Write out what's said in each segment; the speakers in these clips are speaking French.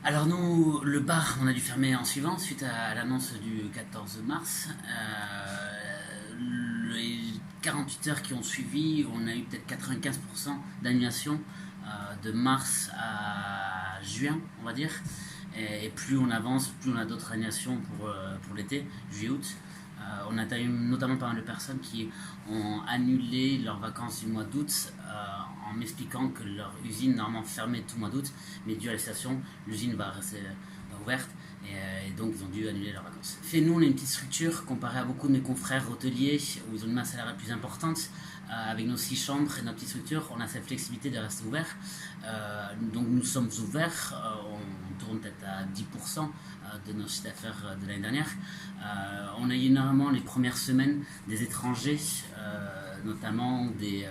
Alors nous, le bar, on a dû fermer en suivant, suite à l'annonce du 14 mars. Les 48 heures qui ont suivi, on a eu peut-être 95% d'annulation de mars à juin, on va dire. Et plus on avance, plus on a d'autres annulations pour l'été, juillet-août. On a notamment pas mal de personnes qui ont annulé leurs vacances du mois d'août en m'expliquant que leur usine normalement fermait tout le mois d'août, mais dû à la situation, l'usine va rester ouverte et donc ils ont dû annuler leurs vacances. Fait nous, on est une petite structure comparée à beaucoup de mes confrères hôteliers où ils ont une masse salariale plus importante. Avec nos 6 chambres et notre petite structure, on a cette flexibilité de rester ouvert. Donc nous sommes ouverts, on tourne peut-être à 10% de nos chiffres d'affaires de l'année dernière. On a eu énormément les premières semaines des étrangers, notamment des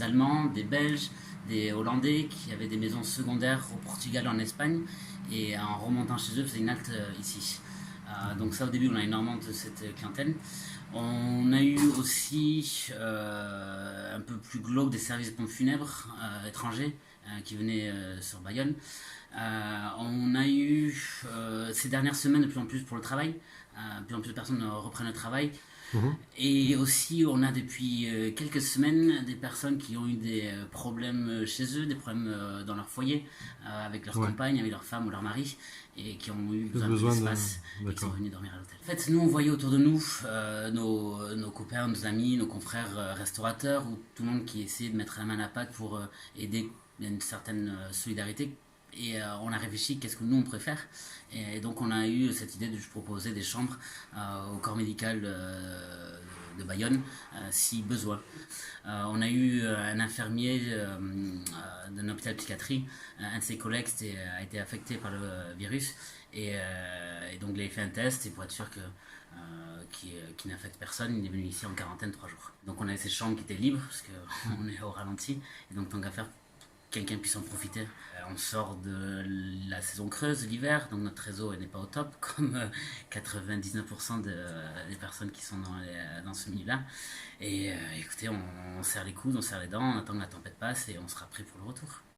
Allemands, des Belges, des Hollandais qui avaient des maisons secondaires au Portugal et en Espagne et en remontant chez eux faisaient une halte ici. Donc ça au début on a énormément de cette clientèle. On a eu aussi un peu plus glauque des services de pompes funèbres étrangers qui venaient sur Bayonne. On a eu ces dernières semaines de plus en plus pour le travail. De plus en plus de personnes reprennent le travail. Mhm. Et aussi, on a depuis quelques semaines des personnes qui ont eu des problèmes chez eux, des problèmes dans leur foyer, avec leur Ouais, compagne, avec leur femme ou leur mari, et qui ont eu le besoin d'un peu besoin de... d'espace et qui sont D'accord. venus dormir à l'hôtel. En fait, nous, on voyait autour de nous nos copains, nos amis, nos confrères restaurateurs, ou tout le monde qui essayait de mettre la main à la pâte pour aider une certaine solidarité. Et on a réfléchi qu'est-ce que nous on préfère. Et donc on a eu cette idée de proposer des chambres au corps médical de Bayonne si besoin. On a eu un infirmier d'un hôpital psychiatrie, un de ses collègues a été affecté par le virus et donc il a fait un test et pour être sûr qui n'affecte personne, il est venu ici en quarantaine 3 jours. Donc on avait cette chambre qui était libre parce qu'on est au ralenti et donc tant qu'à faire quelqu'un puisse en profiter. On sort de la saison creuse, l'hiver, donc notre réseau n'est pas au top, comme 99% des personnes qui sont dans ce milieu-là. Et écoutez, on serre les coudes, on serre les dents, on attend que la tempête passe et on sera prêt pour le retour.